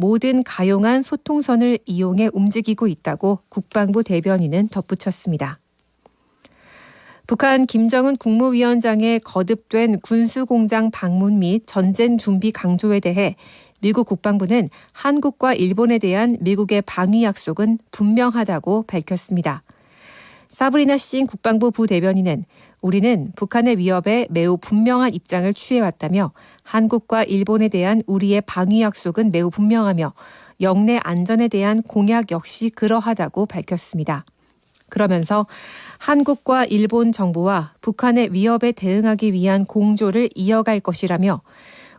모든 가용한 소통선을 이용해 움직이고 있다고 국방부 대변인은 덧붙였습니다. 북한 김정은 국무위원장의 거듭된 군수공장 방문 및 전쟁 준비 강조에 대해 미국 국방부는 한국과 일본에 대한 미국의 방위 약속은 분명하다고 밝혔습니다. 사브리나 싱 국방부 부대변인은 우리는 북한의 위협에 매우 분명한 입장을 취해왔다며 한국과 일본에 대한 우리의 방위 약속은 매우 분명하며 영내 안전에 대한 공약 역시 그러하다고 밝혔습니다. 그러면서 한국과 일본 정부와 북한의 위협에 대응하기 위한 공조를 이어갈 것이라며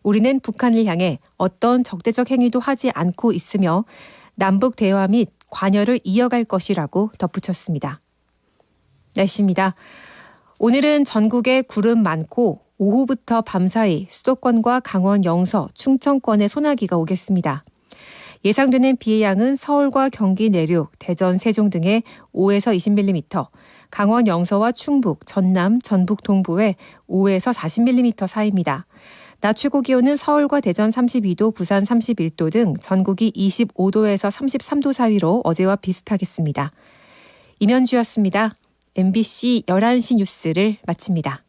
우리는 북한을 향해 어떤 적대적 행위도 하지 않고 있으며 남북 대화 및 관여를 이어갈 것이라고 덧붙였습니다. 날씨입니다. 오늘은 전국에 구름 많고 오후부터 밤사이 수도권과 강원 영서, 충청권에 소나기가 오겠습니다. 예상되는 비의 양은 서울과 경기 내륙, 대전, 세종 등에 5에서 20mm, 강원 영서와 충북, 전남, 전북 동부에 5에서 40mm 사이입니다. 낮 최고 기온은 서울과 대전 32도, 부산 31도 등 전국이 25도에서 33도 사이로 어제와 비슷하겠습니다. 임현주였습니다. MBC 11시 뉴스를 마칩니다.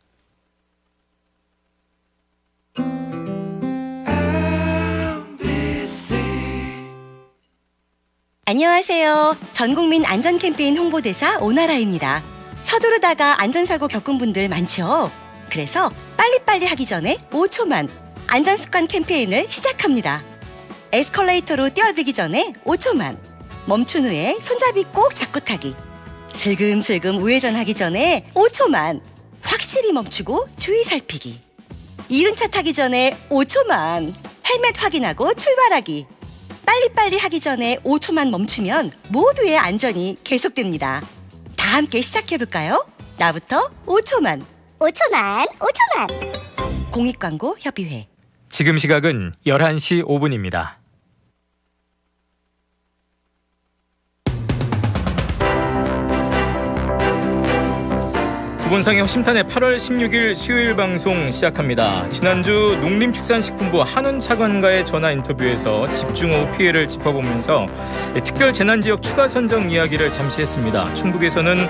안녕하세요. 전국민 안전 캠페인 홍보대사 오나라입니다. 서두르다가 안전사고 겪은 분들 많죠? 그래서 빨리빨리 하기 전에 5초만 안전습관 캠페인을 시작합니다. 에스컬레이터로 뛰어들기 전에 5초만, 멈춘 후에 손잡이 꼭 잡고 타기, 슬금슬금 우회전하기 전에 5초만, 확실히 멈추고 주의 살피기, 이륜차 타기 전에 5초만, 헬멧 확인하고 출발하기. 빨리빨리 하기 전에 5초만 멈추면 모두의 안전이 계속됩니다. 다 함께 시작해볼까요? 나부터 5초만. 5초만. 공익광고협의회. 지금 시각은 11시 5분입니다. 구본상의 허심탄회 8월 16일 수요일 방송 시작합니다. 지난주 농림축산식품부 한운 차관과의 전화 인터뷰에서 집중호우 피해를 짚어보면서 특별 재난지역 추가 선정 이야기를 잠시 했습니다. 충북에서는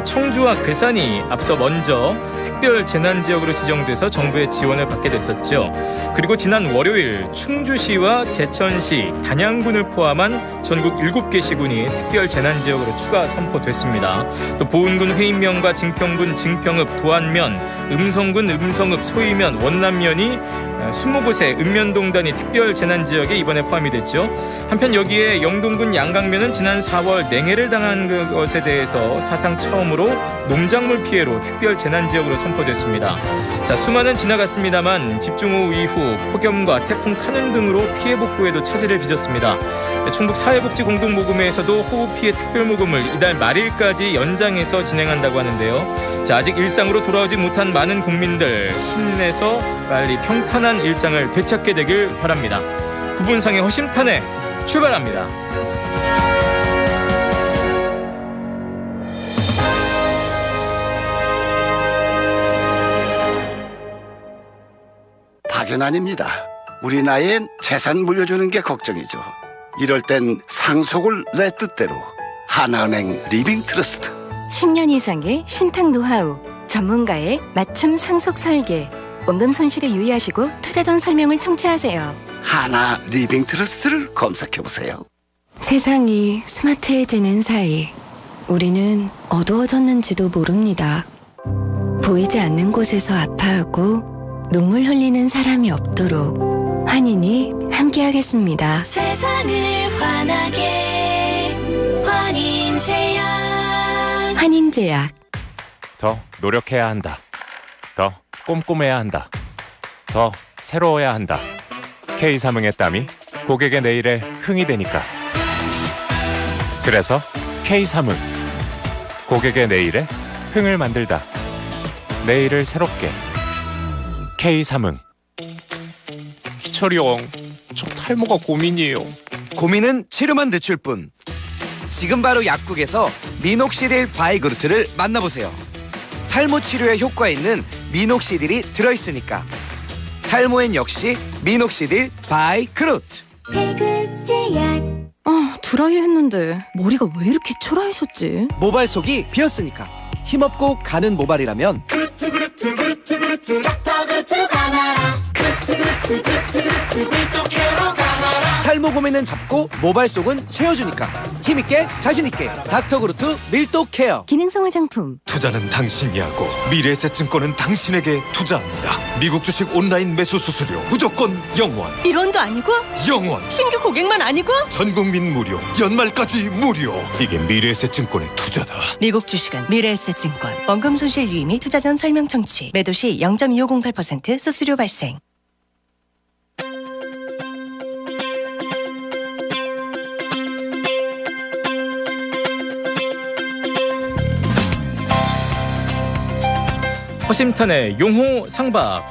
청주와 괴산이 앞서 먼저 특별 재난지역으로 지정돼서 정부의 지원을 받게 됐었죠. 그리고 지난 월요일 충주시와 제천시, 단양군을 포함한 전국 7개 시군이 특별 재난지역으로 추가 선포됐습니다. 또 보은군 회인면과 증평군 증평읍, 도안면, 음성군 음성읍, 소위면, 원남면이 20곳의 읍면동단이 특별 재난지역에 이번에 포함이 됐죠. 한편 여기에 영동군 양강면은 지난 4월 냉해를 당한 것에 대해서 사상 처음으로 농작물 피해로 특별 재난지역으로 선포됐습니다. 자, 수많은 지나갔습니다만 집중호우 이후 폭염과 태풍 카눈 등으로 피해 복구에도 차질을 빚었습니다. 충북 사회복지공동모금회에서도 호우 피해 특별모금을 이달 말일까지 연장해서 진행한다고 하는데요. 자, 아직 일상으로 돌아오지 못한 많은 국민들 힘내서 빨리 평탄한 일상을 되찾게 되길 바랍니다. 구본상의 허심탄회 출발합니다. 파견 아닙니다. 우리 나이엔 재산 물려주는 게 걱정이죠. 이럴 땐 상속을 내 뜻대로 하나은행 리빙트러스트. 10년 이상의 신탁 노하우, 전문가의 맞춤 상속 설계, 원금 손실에 유의하시고 투자 전 설명을 청취하세요. 하나 리빙트러스트를 검색해보세요. 세상이 스마트해지는 사이 우리는 어두워졌는지도 모릅니다. 보이지 않는 곳에서 아파하고 눈물 흘리는 사람이 없도록 환인이 함께하겠습니다. 세상을 환하게 환인제약. 환인제약. 더 노력해야 한다. 더 꼼꼼해야 한다. 더 새로워야 한다. K3응의 땀이 고객의 내일에 흥이 되니까. 그래서 K3응. 고객의 내일에 흥을 만들다. 내일을 새롭게. K3응. 희철이 형, 저 탈모가 고민이에요. 고민은 치료만 늦출 뿐. 지금 바로 약국에서 미녹시딜 바이그루트를 만나보세요. 탈모 치료에 효과 있는 미녹시딜이 들어있으니까. 탈모엔 역시 미녹시딜 바이그루트. 태극제약. 드라이 했는데 머리가 왜 이렇게 초라해졌지? 모발 속이 비었으니까 힘없고 가는 모발이라면 탈모 고민은 잡고 모발 속은 채워주니까 힘있게 자신있게 닥터그루트 밀도 케어. 기능성 화장품. 투자는 당신이 하고 미래에셋증권은 당신에게 투자합니다. 미국 주식 온라인 매수 수수료 무조건 0원. 1원도 아니고 0원. 신규 고객만 아니고 전 국민 무료. 연말까지 무료. 이게 미래에셋증권의 투자다. 미국 주식은 미래에셋증권. 원금 손실 유의 및 투자 전 설명 청취. 매도 시 0.2508% 수수료 발생. 허심탄회 용호 상박.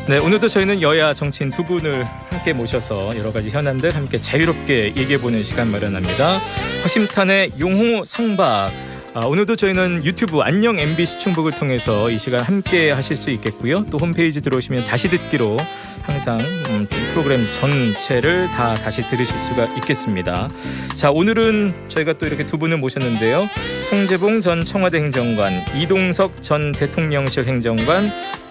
네, 오늘도 저희는 여야 정치인 두 분을 함께 모셔서 여러 가지 현안들 함께 자유롭게 얘기해보는 시간 마련합니다. 허심탄회 용호 상박. 오늘도 저희는 유튜브 안녕 MBC 충북을 통해서 이 시간 함께 하실 수 있겠고요. 또 홈페이지 들어오시면 다시 듣기로 항상 프로그램 전체를 다시 들으실 수가 있겠습니다. 자, 오늘은 저희가 또 이렇게 두 분을 모셨는데요. 송재봉 전 청와대 행정관, 이동석 전 대통령실 행정관,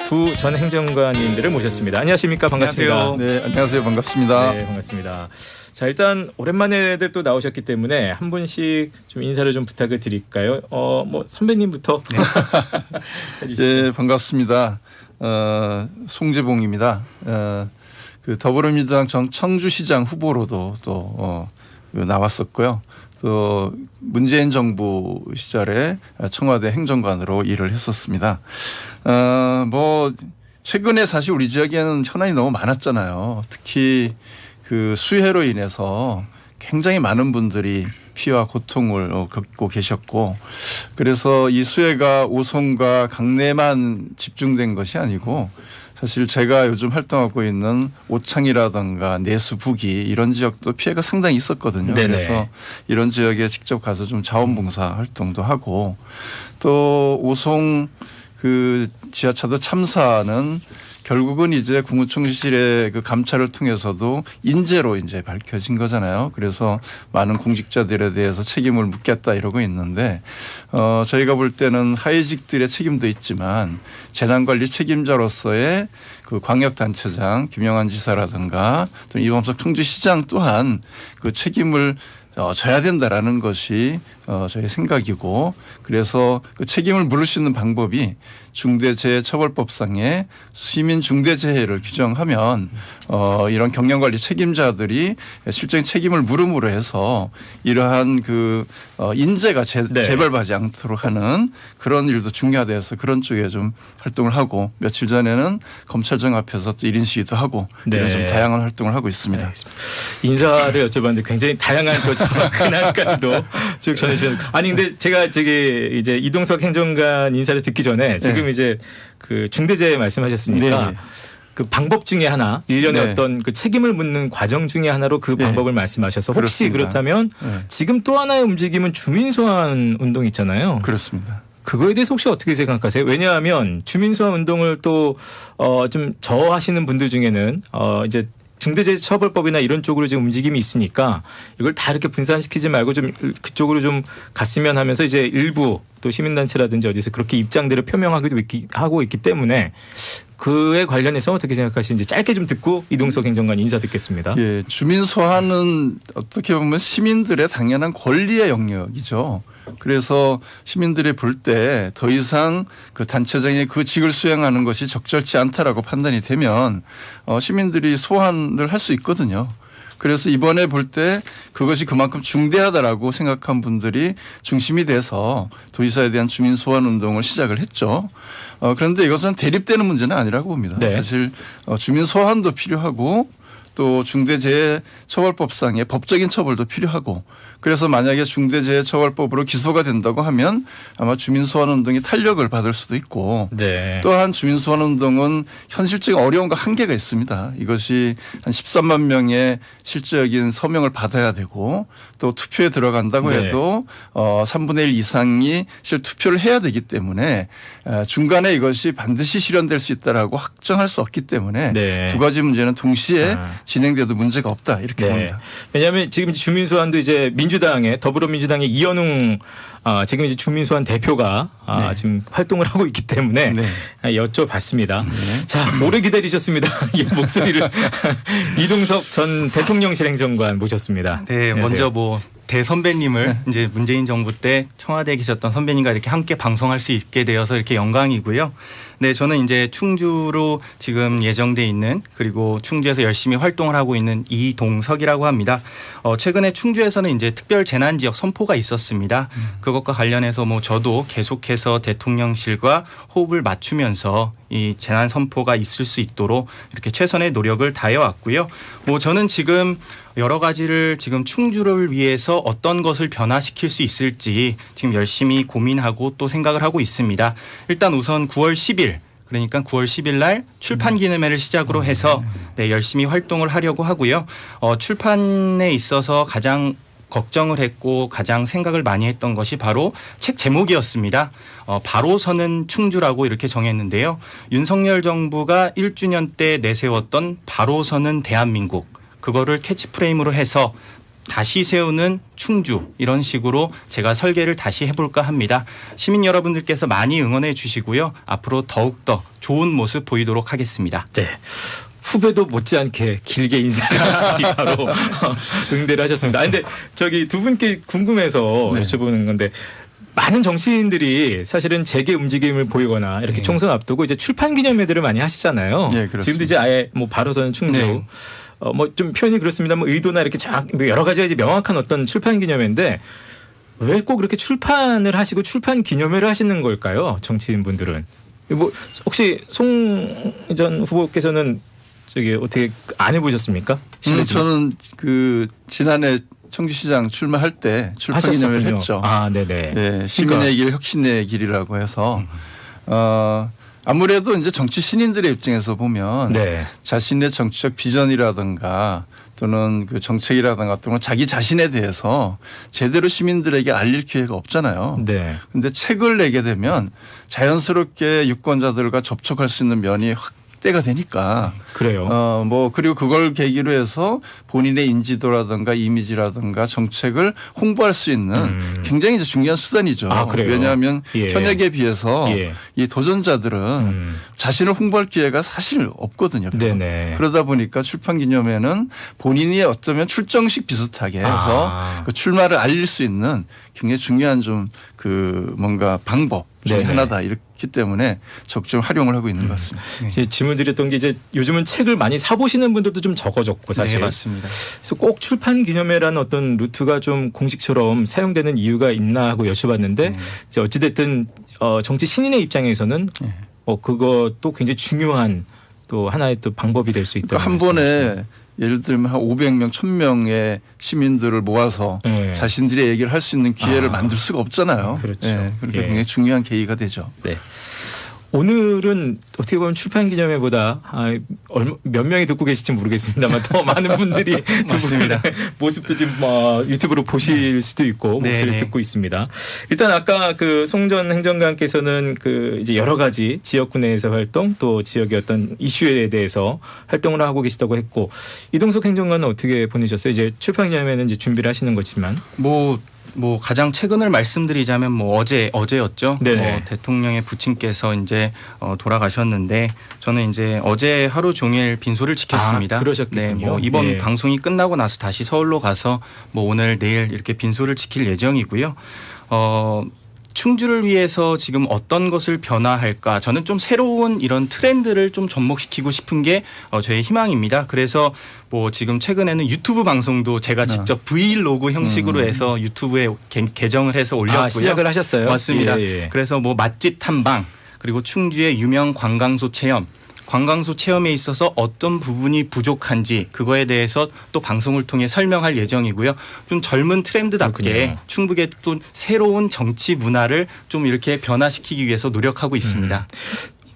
두 전 행정관님들을 모셨습니다. 안녕하십니까? 반갑습니다. 안녕하세요. 네, 안녕하세요. 반갑습니다. 네, 반갑습니다. 자, 일단 오랜만에들 또 나오셨기 때문에 한 분씩 좀 인사를 좀 부탁을 드릴까요? 뭐 선배님부터 해주시죠. 네, 반갑습니다. 송재봉입니다. 그 더불어민주당 청주시장 후보로도 또 나왔었고요. 또 문재인 정부 시절에 청와대 행정관으로 일을 했었습니다. 뭐 최근에 사실 우리 지역에는 현안이 너무 많았잖아요. 특히 그 수해로 인해서 굉장히 많은 분들이 피와 고통을 겪고 계셨고, 그래서 이 수해가 오송과 강내만 집중된 것이 아니고 사실 제가 요즘 활동하고 있는 오창이라든가 내수 북이 이런 지역도 피해가 상당히 있었거든요. 네네. 그래서 이런 지역에 직접 가서 좀 자원봉사 활동도 하고, 또 오송 그 지하차도 참사는 결국은 이제 국무총리실의 그 감찰을 통해서도 인재로 이제 밝혀진 거잖아요. 그래서 많은 공직자들에 대해서 책임을 묻겠다 이러고 있는데, 저희가 볼 때는 하위직들의 책임도 있지만 재난관리 책임자로서의 그 광역단체장 김영환 지사라든가 또 이범석 청주시장 또한 그 책임을 져야 된다라는 것이 저희 생각이고, 그래서 그 책임을 물을 수 있는 방법이 중대재해처벌법상의 시민 중대재해를 규정하면 이런 경영관리 책임자들이 실적인 책임을 물음으로 해서 이러한 그 인재가 재발하지 않도록 하는 그런 일도 중요하다 해서 그런 쪽에 좀 활동을 하고, 며칠 전에는 검찰청 앞에서 또 1인 시위도 하고 이런 좀 다양한 활동을 하고 있습니다. 네, 인사를 여쭤봤는데 굉장히 다양한 또 근황까지도 쭉 전해주셨는데, 아니 근데 제가 이제 이동석 행정관 인사를 듣기 전에 지금 이제 그 중대재해 말씀하셨으니까 그 방법 중에 하나, 일련의 어떤 그 책임을 묻는 과정 중에 하나로 그 방법을 말씀하셔서 혹시 그렇습니다. 그렇다면 지금 또 하나의 움직임은 주민소환 운동 있잖아요. 그렇습니다. 그거에 대해서 혹시 어떻게 생각하세요? 왜냐하면 주민소환 운동을 또 좀 저하시는 분들 중에는 이제 중대재해처벌법이나 이런 쪽으로 지금 움직임이 있으니까 이걸 다 이렇게 분산시키지 말고 좀 그쪽으로 좀 갔으면 하면서 이제 일부 또 시민단체라든지 어디서 그렇게 입장들을 표명하고 있기 때문에 그에 관련해서 어떻게 생각하시는지 짧게 좀 듣고 이동석 행정관 인사 듣겠습니다. 예, 주민 소환은 어떻게 보면 시민들의 당연한 권리의 영역이죠. 그래서 시민들이 볼 때 더 이상 그 단체장이 그 직을 수행하는 것이 적절치 않다라고 판단이 되면 시민들이 소환을 할 수 있거든요. 그래서 이번에 볼 때 그것이 그만큼 중대하다라고 생각한 분들이 중심이 돼서 도지사에 대한 주민 소환 운동을 시작을 했죠. 그런데 이것은 대립되는 문제는 아니라고 봅니다. 사실 주민 소환도 필요하고 또 중대재해처벌법상의 법적인 처벌도 필요하고, 그래서 만약에 중대재해처벌법으로 기소가 된다고 하면 아마 주민소환운동이 탄력을 받을 수도 있고 네. 또한 주민소환운동은 현실적인 어려움과 한계가 있습니다. 이것이 한 13만 명의 실질적인 서명을 받아야 되고 또 투표에 들어간다고 네. 해도 3분의 1 이상이 투표를 해야 되기 때문에 중간에 이것이 반드시 실현될 수 있다라고 확정할 수 없기 때문에 네. 두 가지 문제는 동시에 진행돼도 문제가 없다 이렇게 네. 봅니다. 왜냐하면 지금 주민소환도 이제 민주당의 더불어민주당의 이현웅 지금 이제 주민소환 대표가 네. 지금 활동을 하고 있기 때문에 네. 여쭤봤습니다. 네. 자, 오래 기다리셨습니다. 이 목소리를 이동석 전 대통령실 행정관 모셨습니다. 네, 안녕하세요. 먼저 뭐 대선배님을 이제 문재인 정부 때 청와대에 계셨던 선배님과 이렇게 함께 방송할 수 있게 되어서 이렇게 영광이고요. 네, 저는 이제 충주로 지금 예정돼 있는 그리고 충주에서 열심히 활동을 하고 있는 이동석이라고 합니다. 최근에 충주에서는 이제 특별 재난 지역 선포가 있었습니다. 그것과 관련해서 뭐 저도 계속해서 대통령실과 호흡을 맞추면서 이 재난 선포가 있을 수 있도록 이렇게 최선의 노력을 다해 왔고요. 뭐 저는 지금 여러 가지를 지금 충주를 위해서 어떤 것을 변화시킬 수 있을지 지금 열심히 고민하고 또 생각을 하고 있습니다. 일단 우선 9월 10일 그러니까 9월 10일 날 출판 기념회를 시작으로 해서 네, 열심히 활동을 하려고 하고요. 출판에 있어서 가장 걱정을 했고 가장 생각을 많이 했던 것이 바로 책 제목이었습니다. 바로 서는 충주라고 이렇게 정했는데요. 윤석열 정부가 1주년 때 내세웠던 바로 서는 대한민국 그거를 캐치프레임으로 해서 다시 세우는 충주 이런 식으로 제가 설계를 다시 해볼까 합니다. 시민 여러분들께서 많이 응원해 주시고요. 앞으로 더욱더 좋은 모습 보이도록 하겠습니다. 네. 후배도 못지않게 길게 인사를 하시니 바로 응대를 하셨습니다. 근데 저기 두 분께 궁금해서 네. 여쭤보는 건데 많은 정치인들이 사실은 재개 움직임을 보이거나 이렇게 총선 앞두고 이제 출판 기념회들을 많이 하시잖아요. 네, 그렇습니다. 지금도 이제 아예 뭐 바로서는 충주 네. 뭐 좀 표현이 그렇습니다. 뭐 의도나 이렇게 여러 가지 이제 명확한 어떤 출판 기념회인데 왜 꼭 이렇게 출판을 하시고 출판 기념회를 하시는 걸까요? 정치인 분들은 뭐 혹시 송 전 후보께서는 저기 어떻게 안 해보셨습니까? 저는 그 지난해 청주시장 출마할 때 출판 기념회를 했죠. 아, 네네. 네, 시민의 길, 혁신의 길이라고 해서 아무래도 이제 정치 신인들의 입장에서 보면 네. 자신의 정치적 비전이라든가 또는 그 정책이라든가 또는 자기 자신에 대해서 제대로 시민들에게 알릴 기회가 없잖아요. 네. 근데 책을 내게 되면 자연스럽게 유권자들과 접촉할 수 있는 면이 확대가 되니까. 그래요. 뭐 그리고 그걸 계기로 해서 본인의 인지도라든가 이미지라든가 정책을 홍보할 수 있는 굉장히 중요한 수단이죠. 아, 그래요? 왜냐하면 예. 현역에 비해서 예. 이 도전자들은 자신을 홍보할 기회가 사실 없거든요. 네네. 그러다 보니까 출판 기념회는 본인이 어쩌면 출정식 비슷하게 해서 그 출마를 알릴 수 있는 굉장히 중요한 좀 그 뭔가 방법 중에 네네. 하나다 이렇기 때문에 적극 활용을 하고 있는 것 같습니다. 제 질문 드렸던 게 이제 요즘은 책을 많이 사보시는 분들도 좀 적어졌고 사실. 네, 맞습니다. 그래서 꼭 출판 기념회라는 어떤 루트가 좀 공식처럼 사용되는 이유가 있나 하고 여쭤봤는데 이제 어찌됐든 정치 신인의 입장에서는 그것도 굉장히 중요한 또 하나의 또 방법이 될 수 있다. 그러니까 한 번에 예를 들면 한 500명, 1000명의 시민들을 모아서 네. 자신들의 얘기를 할 수 있는 기회를 만들 수가 없잖아요. 그렇죠. 네, 그러니까 예. 굉장히 중요한 계기가 되죠. 네. 오늘은 어떻게 보면 출판 기념회보다 몇 명이 듣고 계실지 모르겠습니다만 더 많은 분들이 두 분의 모습도 지금 유튜브로 보실 수도 있고 목소리를 네네. 듣고 있습니다. 일단 아까 그 송 전 행정관께서는 그 이제 여러 가지 지역구 내에서 활동 또 지역의 어떤 이슈에 대해서 활동을 하고 계시다고 했고 이동석 행정관은 어떻게 보내셨어요? 이제 출판 기념회는 이제 준비를 하시는 거지만 뭐 가장 최근을 말씀드리자면 뭐 어제였죠. 네네. 대통령의 부친께서 이제 돌아가셨는데 저는 이제 어제 하루 종일 빈소를 지켰습니다. 그러셨군요. 네, 뭐 이번 예. 방송이 끝나고 나서 다시 서울로 가서 뭐 오늘 내일 이렇게 빈소를 지킬 예정이고요. 충주를 위해서 지금 어떤 것을 변화할까? 저는 좀 새로운 이런 트렌드를 좀 접목시키고 싶은 게 저의 희망입니다. 그래서 뭐 지금 최근에는 유튜브 방송도 제가 직접 브이로그 형식으로 해서 유튜브에 계정을 해서 올렸고요. 시작을 하셨어요? 맞습니다. 예. 그래서 뭐 맛집 탐방 그리고 충주의 유명 관광소 체험 관광소 체험에 있어서 어떤 부분이 부족한지 그거에 대해서 또 방송을 통해 설명할 예정이고요. 좀 젊은 트렌드답게 그렇군요. 충북의 또 새로운 정치 문화를 좀 이렇게 변화시키기 위해서 노력하고 있습니다.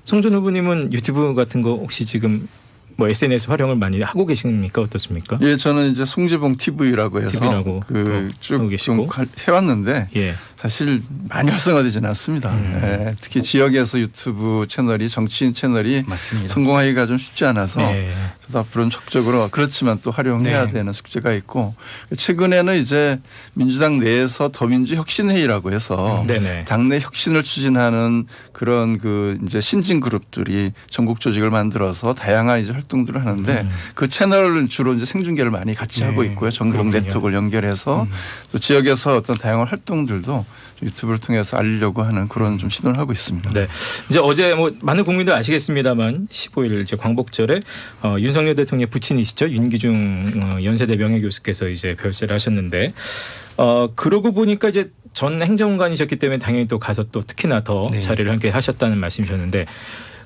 송전 후보님은 유튜브 같은 거 혹시 지금 뭐 SNS 활용을 많이 하고 계십니까? 어떻습니까? 예, 저는 이제 송재봉 TV라고 해서 TV라고 그쭉 해왔는데 예. 사실 많이 활성화되지는 않습니다. 예, 특히 지역에서 유튜브 채널이 정치인 채널이 맞습니다. 성공하기가 좀 쉽지 않아서 네. 저도 앞으로는 적극적으로 그렇지만 또 활용해야 네. 되는 숙제가 있고 최근에는 이제 민주당 내에서 더민주 혁신회의라고 해서 네네. 당내 혁신을 추진하는 그런 그 이제 신진 그룹들이 전국 조직을 만들어서 다양한 이제 활동들을 하는데 그 채널은 주로 이제 생중계를 많이 같이 하고 있고요. 전국 그렇군요. 네트워크를 연결해서 또 지역에서 어떤 다양한 활동들도 유튜브를 통해서 알리려고 하는 그런 좀 시도를 하고 있습니다. 네. 이제 어제 뭐 많은 국민들 아시겠습니다만 15일 이제 광복절에 윤석열 대통령 부친이시죠. 윤기중 연세대 명예교수께서 이제 별세를 하셨는데 그러고 보니까 이제 전 행정관이셨기 때문에 당연히 또 가서 또 특히나 더 네. 자리를 함께 하셨다는 말씀이셨는데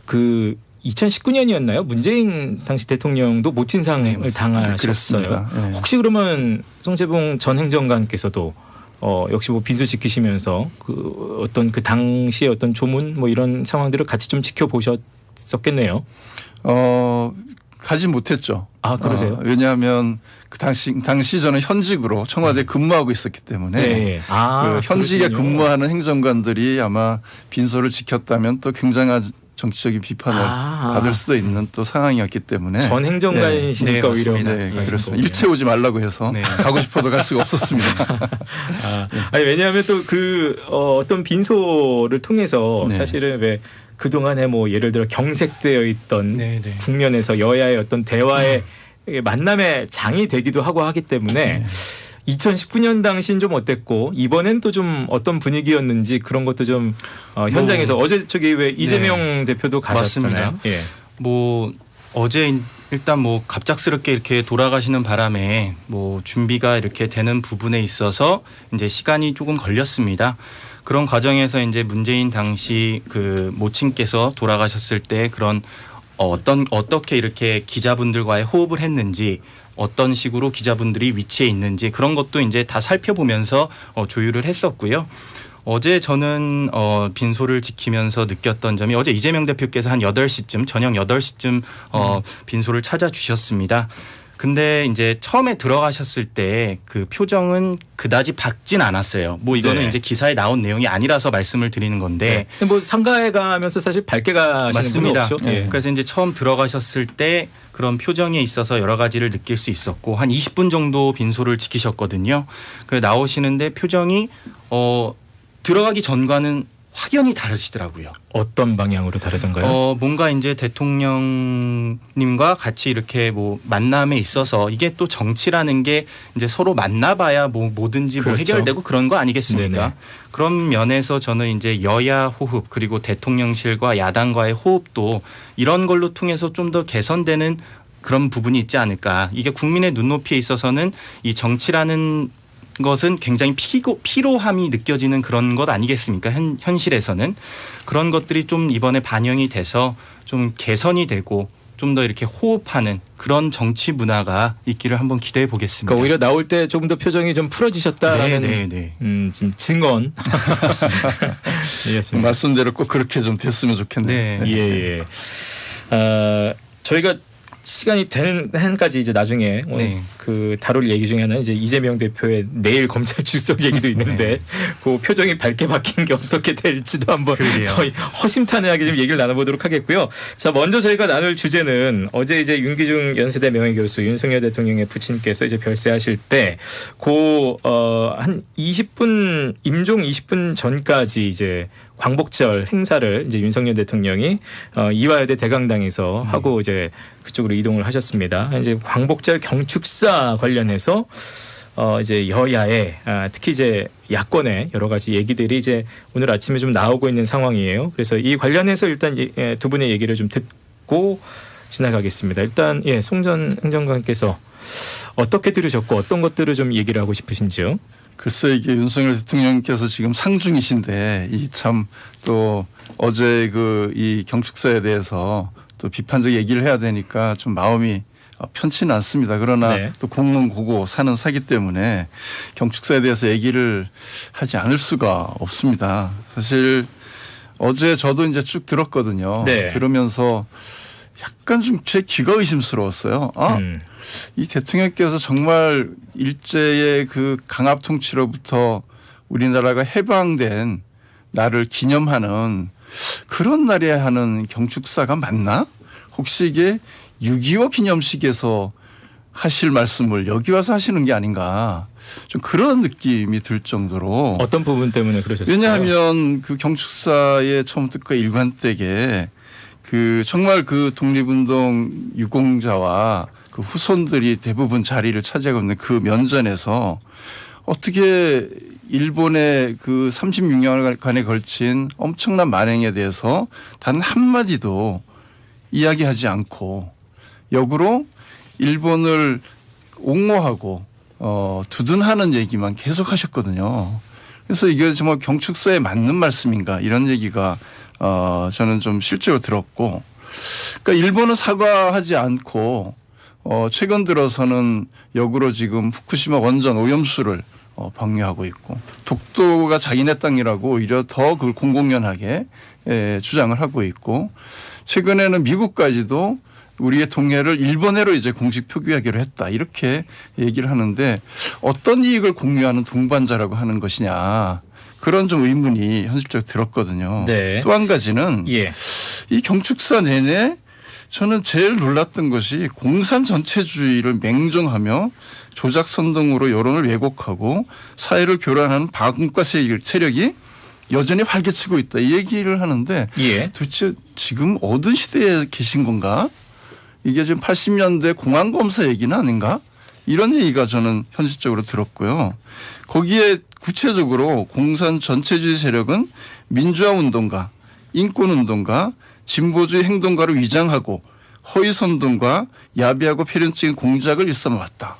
그 2019년이었나요? 문재인 당시 대통령도 모친상을 당하셨어요. 그렇습니다. 네. 혹시 그러면 송재봉 전 행정관께서도 역시 뭐 빈소 지키시면서 그 어떤 그 당시의 어떤 조문 뭐 이런 상황들을 같이 좀 지켜보셨었겠네요. 가지 못했죠. 아, 그러세요? 왜냐하면 그 당시 저는 현직으로 청와대에 근무하고 있었기 때문에 네. 아, 그 현직에 그러시군요. 근무하는 행정관들이 아마 빈소를 지켰다면 또 굉장한 정치적인 비판을 받을 수 있는 또 상황이었기 때문에 전 행정관이시니까 오히려 네, 그렇습니다. 일체 오지 말라고 해서 가고 싶어도 갈 수가 없었습니다. 아니 왜냐하면 또 그 어떤 빈소를 통해서 사실은 왜 그동안에 뭐 예를 들어 경색되어 있던 국면에서 여야의 어떤 대화의 만남의 장이 되기도 하고 하기 때문에 2019년 당시는 좀 어땠고 이번엔 또 좀 어떤 분위기였는지 그런 것도 좀 현장에서 어제 저기 왜 이재명 대표도 가셨잖아요. 맞습니다. 뭐 어제 일단 뭐 갑작스럽게 이렇게 돌아가시는 바람에 뭐 준비가 이렇게 되는 부분에 있어서 이제 시간이 조금 걸렸습니다. 그런 과정에서 이제 문재인 당시 그 모친께서 돌아가셨을 때 그런 어떻게 이렇게 기자분들과의 호흡을 했는지 어떤 식으로 기자분들이 위치해 있는지 그런 것도 이제 다 살펴보면서 조율을 했었고요. 어제 저는 빈소를 지키면서 느꼈던 점이 어제 이재명 대표께서 한 8시쯤 저녁 8시쯤 빈소를 찾아주셨습니다. 근데 이제 처음에 들어가셨을 때 그 표정은 그다지 밝진 않았어요. 뭐 이거는 이제 기사에 나온 내용이 아니라서 말씀을 드리는 건데. 뭐 상가에 가면서 사실 밝게 가시는 맞습니다. 분이 없죠. 그래서 이제 처음 들어가셨을 때 그런 표정에 있어서 여러 가지를 느낄 수 있었고 한 20분 정도 빈소를 지키셨거든요. 그래서 나오시는데 표정이 들어가기 전과는 확연히 다르시더라고요. 어떤 방향으로 다르던가요? 뭔가 이제 대통령님과 같이 이렇게 뭐 만남에 있어서 이게 또 정치라는 게 이제 서로 만나봐야 뭐 뭐든지 그렇죠. 뭐 해결되고 그런 거 아니겠습니까? 네네. 그런 면에서 저는 이제 여야 호흡 그리고 대통령실과 야당과의 호흡도 이런 걸로 통해서 좀 더 개선되는 그런 부분이 있지 않을까. 이게 국민의 눈높이에 있어서는 이 정치라는 것은 굉장히 피로함이 느껴지는 그런 것 아니겠습니까? 현실에서는 그런 것들이 좀 이번에 반영이 돼서 좀 개선이 되고 좀 더 이렇게 호흡하는 그런 정치 문화가 있기를 한번 기대해 보겠습니다. 그러니까 오히려 나올 때 조금 더 표정이 좀 풀어지셨다라는 지금 증언. 이었습니다. 말씀대로 꼭 그렇게 좀 됐으면 좋겠네요. 예. 저희가 시간이 되는 한까지 이제 나중에 오늘 그 다룰 얘기 중에 하나는 이제 이재명 대표의 내일 검찰 출석 얘기도 있는데 그 표정이 밝게 바뀐 게 어떻게 될지도 한번 더 허심탄회하게 좀 얘기를 나눠보도록 하겠고요. 자, 먼저 저희가 나눌 주제는 어제 이제 윤기중 연세대 명예교수 윤석열 대통령의 부친께서 이제 별세하실 때 한 20분 임종 20분 전까지 이제 광복절 행사를 이제 윤석열 대통령이 이화여대 대강당에서 하고 이제 그쪽으로 이동을 하셨습니다. 이제 광복절 경축사 관련해서 이제 여야의 특히 이제 야권의 여러 가지 얘기들이 이제 오늘 아침에 좀 나오고 있는 상황이에요. 그래서 이 관련해서 일단 두 분의 얘기를 좀 듣고 지나가겠습니다. 일단 송전 행정관께서 어떻게 들으셨고 어떤 것들을 좀 얘기를 하고 싶으신지요? 글쎄 이게 윤석열 대통령께서 지금 상중이신데 이 참 또 어제 그 이 경축사에 대해서 또 또 비판적 얘기를 해야 되니까 좀 마음이 편치는 않습니다. 그러나 네. 또 공무원 고고 사는 사기 때문에 경축사에 대해서 얘기를 하지 않을 수가 없습니다. 사실 어제 저도 이제 쭉 들었거든요. 네. 들으면서 약간 좀 제 귀가 의심스러웠어요. 이 대통령께서 정말 일제의 그 강압 통치로부터 우리나라가 해방된 날을 기념하는 그런 날에 하는 경축사가 맞나? 혹시 이게 6.25 기념식에서 하실 말씀을 여기 와서 하시는 게 아닌가? 좀 그런 느낌이 들 정도로. 어떤 부분 때문에 그러셨어요? 왜냐하면 그 경축사의 처음부터 일관되게 그 정말 그 독립운동 유공자와 그 후손들이 대부분 자리를 차지하고 있는 그 면전에서 어떻게 일본의 그 36년간에 걸친 엄청난 만행에 대해서 단 한마디도 이야기하지 않고 역으로 일본을 옹호하고 두둔하는 얘기만 계속 하셨거든요. 그래서 이게 정말 경축사에 맞는 말씀인가 이런 얘기가 저는 좀 실제로 들었고, 그러니까 일본은 사과하지 않고 최근 들어서는 역으로 지금 후쿠시마 원전 오염수를 방류하고 있고 독도가 자기네 땅이라고 오히려 더 그걸 공공연하게 주장을 하고 있고, 최근에는 미국까지도 우리의 동해를 일본해로 이제 공식 표기하기로 했다 이렇게 얘기를 하는데 어떤 이익을 공유하는 동반자라고 하는 것이냐 그런 좀 의문이 현실적으로 들었거든요. 네. 또 한 가지는 이 경축사 내내 저는 제일 놀랐던 것이 공산 전체주의를 맹정하며 조작 선동으로 여론을 왜곡하고 사회를 교란하는 반국가 세력이 여전히 활개치고 있다 이 얘기를 하는데 도대체 지금 어떤 시대에 계신 건가? 이게 지금 80년대 공안검사 얘기는 아닌가? 이런 얘기가 저는 현실적으로 들었고요. 거기에 구체적으로 공산 전체주의 세력은 민주화운동가, 인권운동가, 진보주의 행동가를 위장하고 허위선동과 야비하고 필연적인 공작을 일삼아왔다.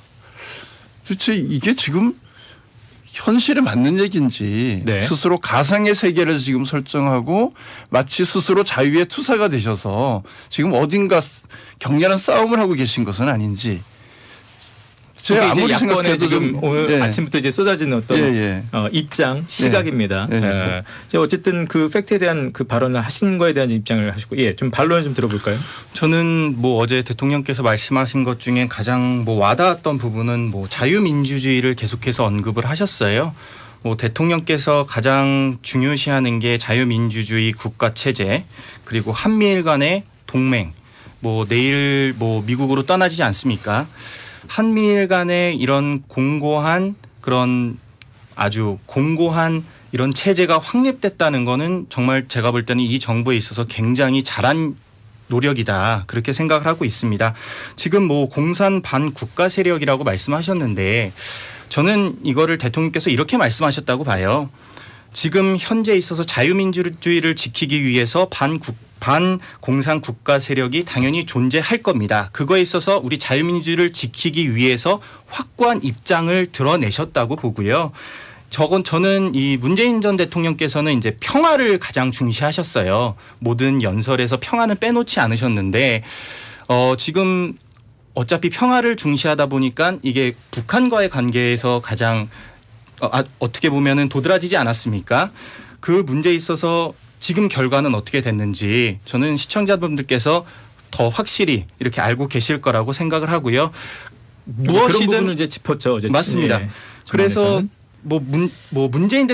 도대체 이게 지금 현실에 맞는 얘기인지 스스로 가상의 세계를 지금 설정하고 마치 스스로 자유의 투사가 되셔서 지금 어딘가 격렬한 싸움을 하고 계신 것은 아닌지. 제가 아무리 야권에 지금 오늘 아침부터 이제 쏟아지는 어떤 입장, 시각입니다. 제가 어쨌든 그 팩트에 대한 그 발언을 하신 거에 대한 입장을 하시고, 좀 반론을 좀 들어볼까요? 저는 뭐 어제 대통령께서 말씀하신 것 중에 가장 뭐 와닿았던 부분은 뭐 자유민주주의를 계속해서 언급을 하셨어요. 뭐 대통령께서 가장 중요시하는 게 자유민주주의 국가 체제 그리고 한미일 간의 동맹. 뭐 내일 뭐 미국으로 떠나지 않습니까? 한미일 간의 이런 공고한 그런 아주 공고한 이런 체제가 확립됐다는 거는 정말 제가 볼 때는 이 정부에 있어서 굉장히 잘한 노력이다 그렇게 생각을 하고 있습니다. 지금 뭐 공산 반국가 세력이라고 말씀하셨는데 저는 이거를 대통령께서 이렇게 말씀하셨다고 봐요. 지금 현재 있어서 자유민주주의를 지키기 위해서 반공산 국가 세력이 당연히 존재할 겁니다. 그거에 있어서 우리 자유민주주의를 지키기 위해서 확고한 입장을 드러내셨다고 보고요. 저는 이 문재인 전 대통령께서는 이제 평화를 가장 중시하셨어요. 모든 연설에서 평화는 빼놓지 않으셨는데 지금 어차피 평화를 중시하다 보니까 이게 북한과의 관계에서 가장 어떻게 보면은 도드라지지 않았습니까? 그 문제에 있어서 지금 결과는 어떻게 됐는지 저는 시청자분들께서 더 확실히 이렇게 알고 계실 거라고 생각을 하고요. 무엇이든 그런 부분을 이제 짚었죠. 어제. 맞습니다. 그래서 문재인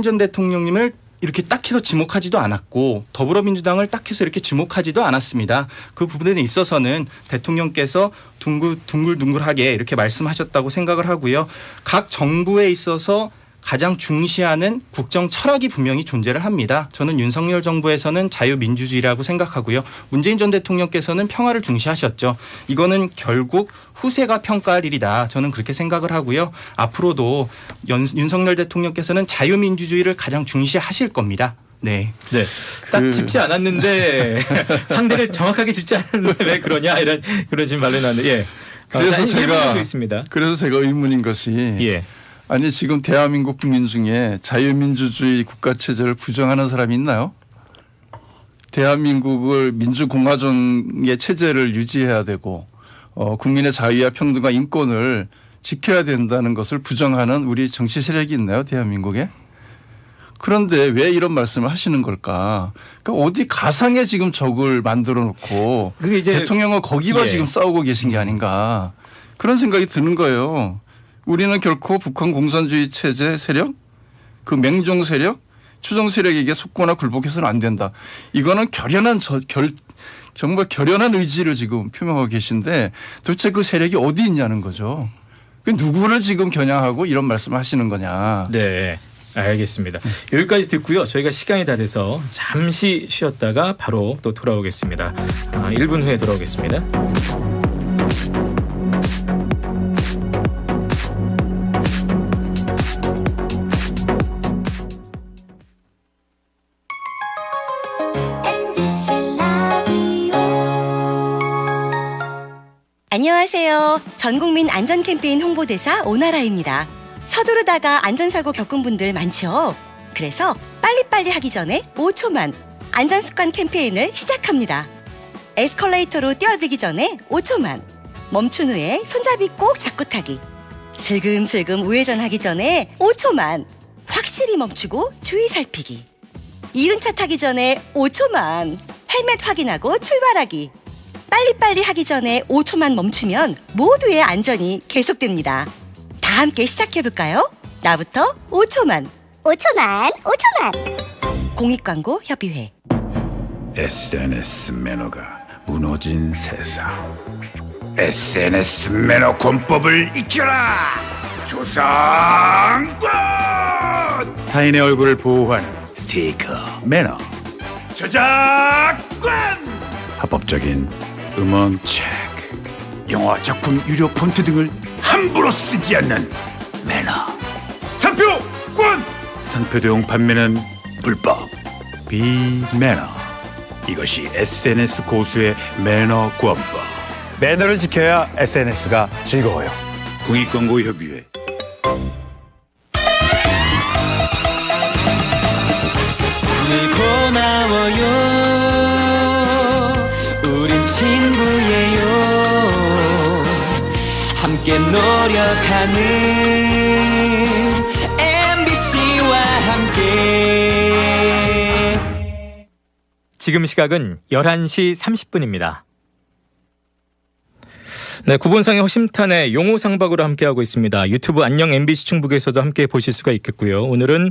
전 대통령님을 이렇게 딱 해서 지목하지도 않았고 더불어민주당을 딱 해서 이렇게 지목하지도 않았습니다. 그 부분에 있어서는 대통령께서 둥글둥글하게 이렇게 말씀하셨다고 생각을 하고요. 각 정부에 있어서 가장 중시하는 국정 철학이 분명히 존재를 합니다. 저는 윤석열 정부에서는 자유민주주의라고 생각하고요. 문재인 전 대통령께서는 평화를 중시하셨죠. 이거는 결국 후세가 평가할 일이다. 저는 그렇게 생각을 하고요. 앞으로도 윤석열 대통령께서는 자유민주주의를 가장 중시하실 겁니다. 네. 딱 짚지 않았는데 상대를 정확하게 짚지 않았는데 왜 그러냐 그런 지금 말로 나왔는데 그래서 제가 의문인 것이 아니 지금 대한민국 국민 중에 자유민주주의 국가체제를 부정하는 사람이 있나요? 대한민국을 민주공화정의 체제를 유지해야 되고 국민의 자유와 평등과 인권을 지켜야 된다는 것을 부정하는 우리 정치 세력이 있나요, 대한민국에? 그런데 왜 이런 말씀을 하시는 걸까? 그러니까 어디 가상의 지금 적을 만들어 놓고 대통령은 거기만 지금 싸우고 계신 게 아닌가 그런 생각이 드는 거예요. 우리는 결코 북한 공산주의 체제 세력, 그 맹종 세력, 추종 세력에게 속거나 굴복해서는 안 된다. 이거는 정말 결연한 의지를 지금 표명하고 계신데 도대체 그 세력이 어디 있냐는 거죠. 그 누구를 지금 겨냥하고 이런 말씀을 하시는 거냐. 네. 알겠습니다. 여기까지 듣고요. 저희가 시간이 다 돼서 잠시 쉬었다가 바로 또 돌아오겠습니다. 1분 후에 돌아오겠습니다. 안녕하세요. 전국민 안전 캠페인 홍보대사 오나라입니다. 서두르다가 안전사고 겪은 분들 많죠? 그래서 빨리빨리 하기 전에 5초만 안전습관 캠페인을 시작합니다. 에스컬레이터로 뛰어들기 전에 5초만, 멈춘 후에 손잡이 꼭 잡고 타기, 슬금슬금 우회전하기 전에 5초만, 확실히 멈추고 주의 살피기, 이륜차 타기 전에 5초만, 헬멧 확인하고 출발하기. 빨리빨리 하기 전에 5초만 멈추면 모두의 안전이 계속됩니다. 다 함께 시작해볼까요? 나부터 5초만. 5초만. 공익광고협의회. SNS 매너가 무너진 세상. SNS 매너 권법을 익혀라. 조상권. 타인의 얼굴을 보호하는 스티커 매너. 저작권. 합법적인 음원 체크. 영화 작품 유료 폰트 등을 함부로 쓰지 않는 매너. 상표권. 상표 대용 판매는 불법. 비매너. 이것이 SNS 고수의 매너 권법. 매너를 지켜야 SNS가 즐거워요. 공익광고협의회. 고마워요. 우린 친구예요. 함께 노력하는 MBC와 함께. 지금 시각은 11시 30분입니다. 네, 구본상의 허심탄회 용호상박으로 함께하고 있습니다. 유튜브 안녕 MBC 충북에서도 함께 보실 수가 있겠고요. 오늘은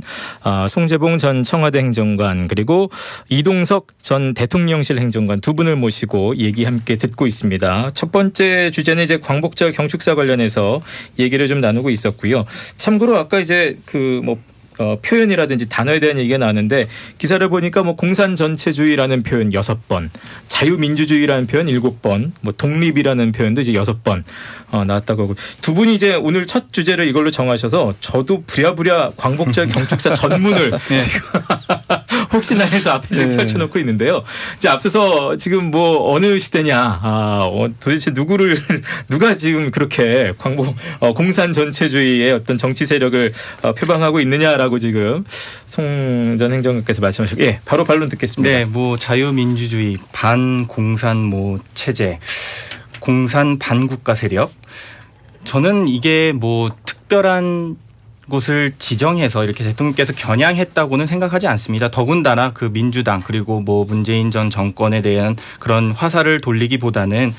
송재봉 전 청와대 행정관 그리고 이동석 전 대통령실 행정관 두 분을 모시고 얘기 함께 듣고 있습니다. 첫 번째 주제는 이제 광복절 경축사 관련해서 얘기를 좀 나누고 있었고요. 참고로 아까 이제 표현이라든지 단어에 대한 얘기가 나왔는데 기사를 보니까 공산 전체주의라는 표현 6번, 자유민주주의라는 표현 7번, 독립이라는 표현도 이제 6번 나왔다고 하고 두 분이 이제 오늘 첫 주제를 이걸로 정하셔서 저도 부랴부랴 광복절 경축사 전문을 네. 혹시나 해서 앞에 지금 펼쳐놓고 있는데요. 이제 앞서서 지금 어느 시대냐, 도대체 누가 지금 그렇게 공산 전체주의의 어떤 정치 세력을 표방하고 있느냐라고 지금 송 전 행정관께서 말씀하셨고, 바로 반론 듣겠습니다. 네, 자유민주주의, 반공산 체제, 공산 반국가 세력. 저는 이게 특별한 곳을 지정해서 이렇게 대통령께서 겨냥했다고는 생각하지 않습니다. 더군다나 그 민주당 그리고 문재인 전 정권에 대한 그런 화살을 돌리기보다는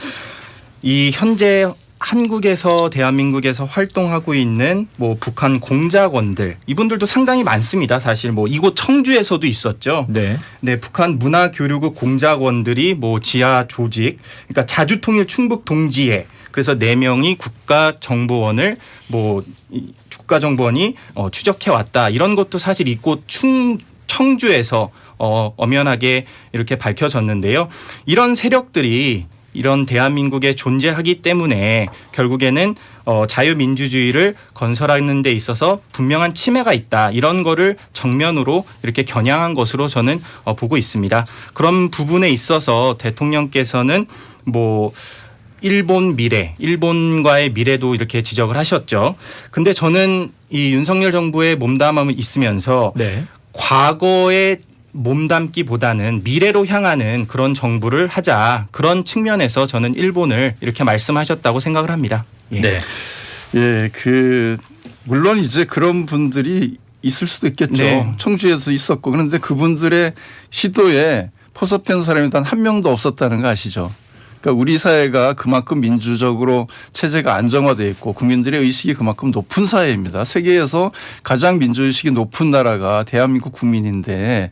이 현재 한국에서 대한민국에서 활동하고 있는 북한 공작원들 이분들도 상당히 많습니다. 사실 이곳 청주에서도 있었죠. 네. 네, 북한 문화교류국 공작원들이 지하 조직, 그러니까 자주통일 충북 동지회. 그래서 4명이 국가정보원을 국가정보원이 추적해 왔다. 이런 것도 사실 이곳 청주에서 엄연하게 이렇게 밝혀졌는데요. 이런 세력들이 이런 대한민국에 존재하기 때문에 결국에는 자유민주주의를 건설하는 데 있어서 분명한 침해가 있다. 이런 거를 정면으로 이렇게 겨냥한 것으로 저는 보고 있습니다. 그런 부분에 있어서 대통령께서는 일본과의 미래도 이렇게 지적을 하셨죠. 근데 저는 이 윤석열 정부의 몸담함을 있으면서 과거에 몸담기보다는 미래로 향하는 그런 정부를 하자. 그런 측면에서 저는 일본을 이렇게 말씀하셨다고 생각을 합니다. 예. 네. 예, 물론 이제 그런 분들이 있을 수도 있겠죠. 네. 청주에서 있었고 그런데 그분들의 시도에 포섭된 사람이 단 한 명도 없었다는 거 아시죠? 그러니까 우리 사회가 그만큼 민주적으로 체제가 안정화되어 있고 국민들의 의식이 그만큼 높은 사회입니다. 세계에서 가장 민주의식이 높은 나라가 대한민국 국민인데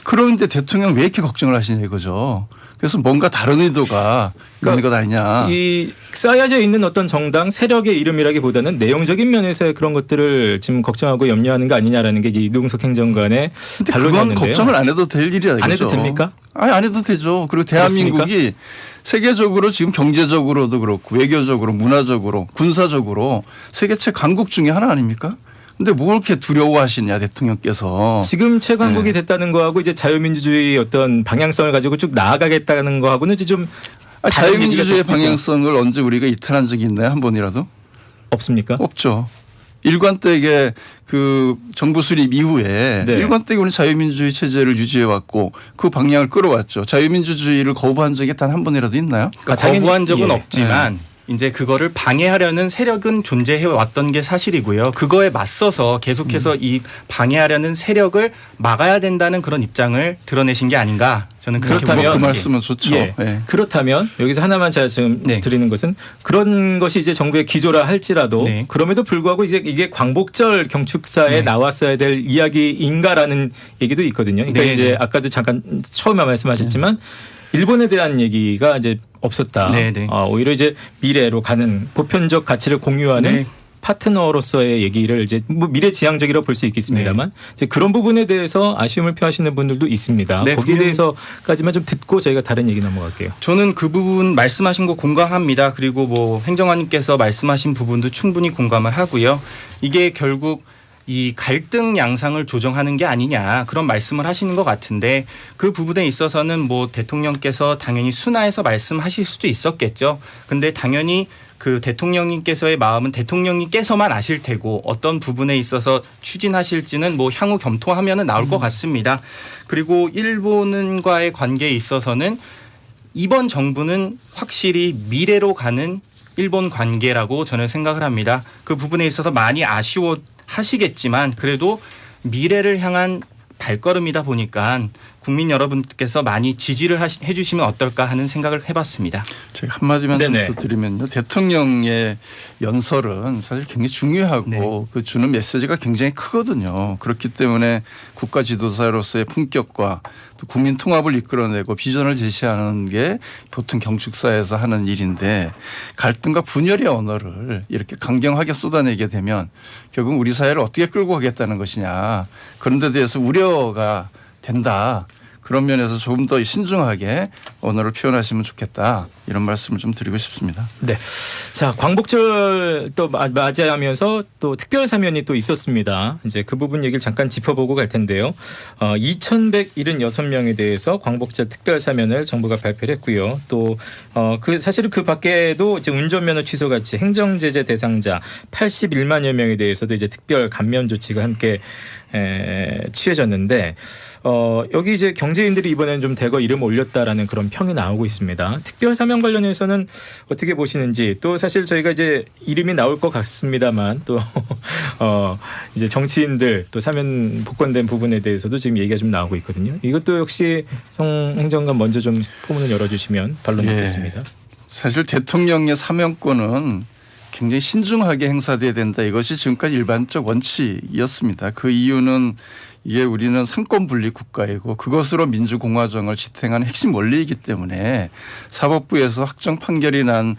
그런데 대통령 왜 이렇게 걱정을 하시냐 이거죠. 그래서 뭔가 다른 의도가 있는 것 아니냐. 이 쌓여져 있는 어떤 정당 세력의 이름이라기보다는 내용적인 면에서의 그런 것들을 지금 걱정하고 염려하는 거 아니냐라는 게 이제 이동석 행정관의 반론이었는데요. 그건 걱정을 안 해도 될 일이야. 안 해도 됩니까? 아니 안 해도 되죠. 그리고 대한민국이 그렇습니까? 세계적으로 지금 경제적으로도 그렇고 외교적으로 문화적으로 군사적으로 세계 최강국 중에 하나 아닙니까? 근데 뭘 이렇게 두려워하시냐 대통령께서. 지금 최강국이 됐다는 거하고 이제 자유민주주의 어떤 방향성을 가지고 쭉 나아가겠다는 거하고는 이제 좀 자유민주주의 방향성을 언제 우리가 이탈한 적이 있나요? 한 번이라도? 없습니까? 없죠. 일관되게 그 정부 수립 이후에 일관되게 우리 자유민주주의 체제를 유지해 왔고 그 방향을 끌어왔죠. 자유민주주의를 거부한 적이 단 한 번이라도 있나요? 그러니까 거부한 적은 없지만 이제 그거를 방해하려는 세력은 존재해 왔던 게 사실이고요. 그거에 맞서서 계속해서 이 방해하려는 세력을 막아야 된다는 그런 입장을 드러내신 게 아닌가. 저는 그렇게 그렇다면 그 말씀은 좋죠. 예. 그렇다면 여기서 하나만 제가 지금 드리는 것은 그런 것이 이제 정부의 기조라 할지라도 그럼에도 불구하고 이제 이게 광복절 경축사에 나왔어야 될 이야기인가라는 얘기도 있거든요. 그러니까 이제 아까도 잠깐 처음에 말씀하셨지만 일본에 대한 얘기가 이제 없었다. 오히려 이제 미래로 가는 보편적 가치를 공유하는 파트너로서의 얘기를 이제 뭐 미래지향적이라고 볼 수 있겠습니다만 이제 그런 부분에 대해서 아쉬움을 표하시는 분들도 있습니다. 거기에 대해서까지만 좀 듣고 저희가 다른 얘기 넘어갈게요. 저는 그 부분 말씀하신 거 공감합니다. 그리고 뭐 행정관님께서 말씀하신 부분도 충분히 공감을 하고요. 이게 결국 이 갈등 양상을 조정하는 게 아니냐 그런 말씀을 하시는 것 같은데 그 부분에 있어서는 뭐 대통령께서 당연히 순화해서 말씀하실 수도 있었겠죠. 근데 당연히 그 대통령님께서의 마음은 대통령님께서만 아실 테고 어떤 부분에 있어서 추진하실지는 뭐 향후 검토하면은 나올 것 같습니다. 그리고 일본과의 관계에 있어서는 이번 정부는 확실히 미래로 가는 일본 관계라고 저는 생각을 합니다. 그 부분에 있어서 많이 아쉬워하시겠지만 그래도 미래를 향한 발걸음이다 보니까 국민 여러분께서 많이 지지를 해주시면 어떨까 하는 생각을 해봤습니다. 제가 한마디만 더 드리면요. 대통령의 연설은 사실 굉장히 중요하고 그 주는 메시지가 굉장히 크거든요. 그렇기 때문에 국가 지도자로서의 품격과 또 국민 통합을 이끌어내고 비전을 제시하는 게 보통 경축사에서 하는 일인데 갈등과 분열의 언어를 이렇게 강경하게 쏟아내게 되면 결국 우리 사회를 어떻게 끌고 가겠다는 것이냐 그런 데 대해서 우려가 된다. 그런 면에서 조금 더 신중하게 언어를 표현하시면 좋겠다. 이런 말씀을 좀 드리고 싶습니다. 네. 자, 광복절 또 맞이하면서 또 특별 사면이 또 있었습니다. 이제 그 부분 얘기를 잠깐 짚어보고 갈 텐데요. 2,176명에 대해서 광복절 특별 사면을 정부가 발표를 했고요. 또 사실은 그 밖에도 이제 운전면허 취소 같이 행정 제재 대상자 81만여 명에 대해서도 이제 특별 감면 조치가 함께 취해졌는데 여기 이제 경제인들이 이번에는 좀 대거 이름 올렸다라는 그런 평이 나오고 있습니다. 특별 사면 관련해서는 어떻게 보시는지 또 사실 저희가 이제 이름이 나올 것 같습니다만 또 이제 정치인들 또 사면 복권된 부분에 대해서도 지금 얘기가 좀 나오고 있거든요. 이것도 역시 송 행정관 먼저 좀 포문을 열어주시면 반론 듣겠습니다. 사실 대통령의 사면권은 굉장히 신중하게 행사돼야 된다. 이것이 지금까지 일반적 원칙이었습니다. 그 이유는 이게 우리는 상권 분리 국가이고 그것으로 민주공화정을 지탱하는 핵심 원리이기 때문에 사법부에서 확정 판결이 난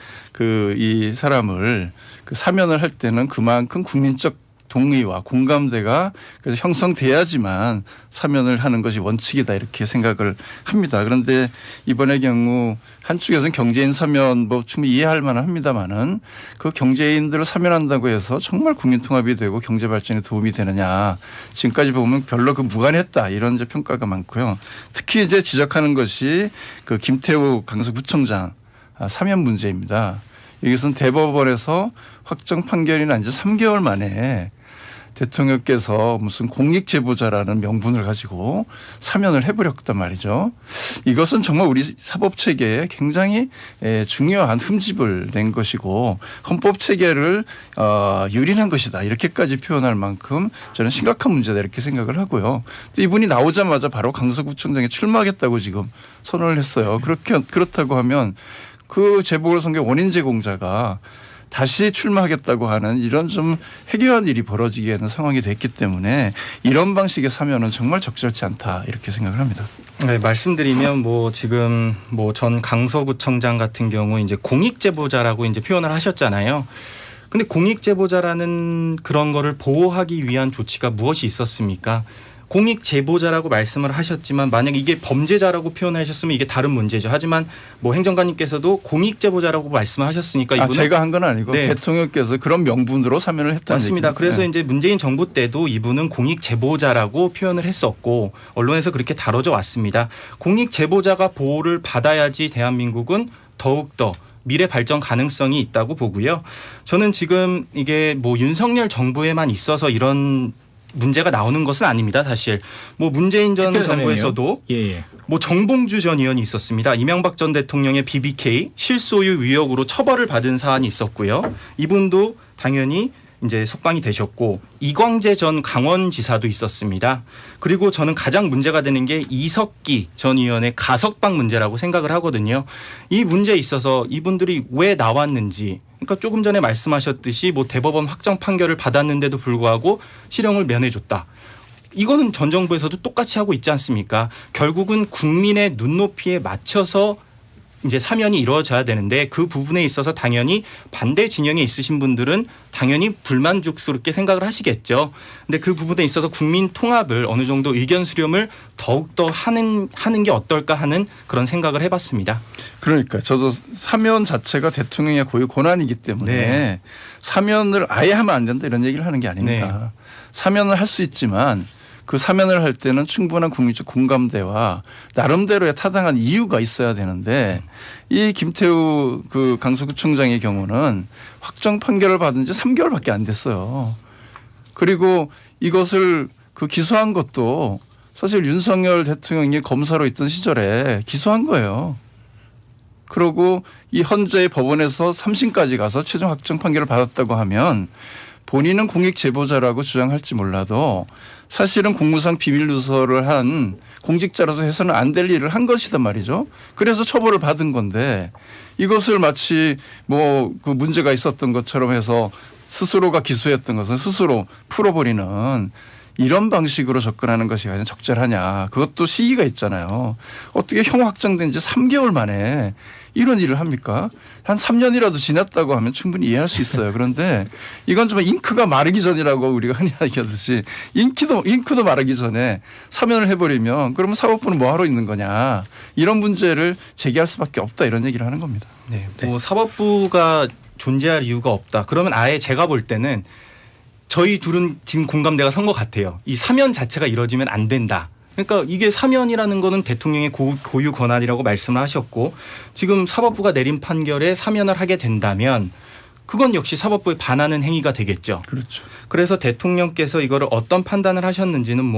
이 사람을 사면을 할 때는 그만큼 국민적 동의와 공감대가 그래서 형성돼야지만 사면을 하는 것이 원칙이다 이렇게 생각을 합니다. 그런데 이번의 경우 한쪽에서는 경제인 사면 뭐 충분히 이해할 만합니다만은 그 경제인들을 사면한다고 해서 정말 국민 통합이 되고 경제 발전에 도움이 되느냐 지금까지 보면 별로 무관했다 이런 이제 평가가 많고요. 특히 이제 지적하는 것이 그 김태우 강서구청장 사면 문제입니다. 여기서는 대법원에서 확정 판결이 난 지 3개월 만에 대통령께서 무슨 공익제보자라는 명분을 가지고 사면을 해버렸단 말이죠. 이것은 정말 우리 사법체계에 굉장히 중요한 흠집을 낸 것이고 헌법체계를 유린한 것이다. 이렇게까지 표현할 만큼 저는 심각한 문제다 이렇게 생각을 하고요. 또 이분이 나오자마자 바로 강서구청장에 출마하겠다고 지금 선언을 했어요. 그렇다고 하면 그 재보궐선거 원인 제공자가 다시 출마하겠다고 하는 이런 좀 해괴한 일이 벌어지게 하는 상황이 됐기 때문에 이런 방식의 사면은 정말 적절치 않다 이렇게 생각을 합니다. 네, 말씀드리면 지금 전 강서구청장 같은 경우 이제 공익제보자라고 이제 표현을 하셨잖아요. 근데 공익제보자라는 그런 거를 보호하기 위한 조치가 무엇이 있었습니까? 공익제보자라고 말씀을 하셨지만 만약 이게 범죄자라고 표현을 하셨으면 이게 다른 문제죠. 하지만 행정관님께서도 공익제보자라고 말씀을 하셨으니까 이분은 제가 한 건 아니고 네. 대통령께서 그런 명분으로 사면을 했다는 맞습니다. 얘기입니다. 그래서 네. 이제 문재인 정부 때도 이분은 공익제보자라고 표현을 했었고 언론에서 그렇게 다뤄져 왔습니다. 공익제보자가 보호를 받아야지 대한민국은 더욱더 미래 발전 가능성이 있다고 보고요. 저는 지금 이게 윤석열 정부에만 있어서 이런 문제가 나오는 것은 아닙니다. 사실 문재인 전 정부에서도 정봉주 전 의원이 있었습니다. 이명박 전 대통령의 BBK 실소유 의혹으로 처벌을 받은 사안이 있었고요. 이분도 당연히 이제 석방이 되셨고 이광재 전 강원지사도 있었습니다. 그리고 저는 가장 문제가 되는 게 이석기 전 의원의 가석방 문제라고 생각을 하거든요. 이 문제에 있어서 이분들이 왜 나왔는지 그러니까 조금 전에 말씀하셨듯이 대법원 확정 판결을 받았는데도 불구하고 실형을 면해줬다. 이거는 전 정부에서도 똑같이 하고 있지 않습니까? 결국은 국민의 눈높이에 맞춰서 이제 사면이 이루어져야 되는데 그 부분에 있어서 당연히 반대 진영에 있으신 분들은 당연히 불만족스럽게 생각을 하시겠죠. 근데 그 부분에 있어서 국민 통합을 어느 정도 의견 수렴을 더욱더 하는 게 어떨까 하는 그런 생각을 해봤습니다. 그러니까 저도 사면 자체가 대통령의 고유 권한이기 때문에 사면을 아예 하면 안 된다 이런 얘기를 하는 게 아닙니다. 사면을 할 수 있지만 그 사면을 할 때는 충분한 국민적 공감대와 나름대로의 타당한 이유가 있어야 되는데 이 김태우 그 강서구청장의 경우는 확정 판결을 받은 지 3개월밖에 안 됐어요. 그리고 이것을 기소한 것도 사실 윤석열 대통령이 검사로 있던 시절에 기소한 거예요. 그리고 이 헌재의 법원에서 3심까지 가서 최종 확정 판결을 받았다고 하면 본인은 공익제보자라고 주장할지 몰라도 사실은 공무상 비밀누설을 한 공직자로서 해서는 안 될 일을 한 것이단 말이죠. 그래서 처벌을 받은 건데 이것을 마치 그 문제가 있었던 것처럼 해서 스스로가 기소했던 것은 스스로 풀어버리는 이런 방식으로 접근하는 것이 과연 적절하냐. 그것도 시기가 있잖아요. 어떻게 형 확정된 지 3개월 만에 이런 일을 합니까? 한 3년이라도 지났다고 하면 충분히 이해할 수 있어요. 그런데 이건 좀 잉크가 마르기 전이라고 우리가 흔히 얘기하듯이 잉크도 마르기 전에 사면을 해버리면 그러면 사법부는 뭐 하러 있는 거냐. 이런 문제를 제기할 수밖에 없다 이런 얘기를 하는 겁니다. 네. 사법부가 존재할 이유가 없다. 그러면 아예 제가 볼 때는 저희 둘은 지금 공감대가 선 것 같아요. 이 사면 자체가 이루어지면 안 된다. 그러니까 이게 사면이라는 거는 대통령의 고유 권한이라고 말씀을 하셨고 지금 사법부가 내린 판결에 사면을 하게 된다면 그건 역시 사법부에 반하는 행위가 되겠죠. 그렇죠. 그래서 대통령께서 이거를 어떤 판단을 하셨는지는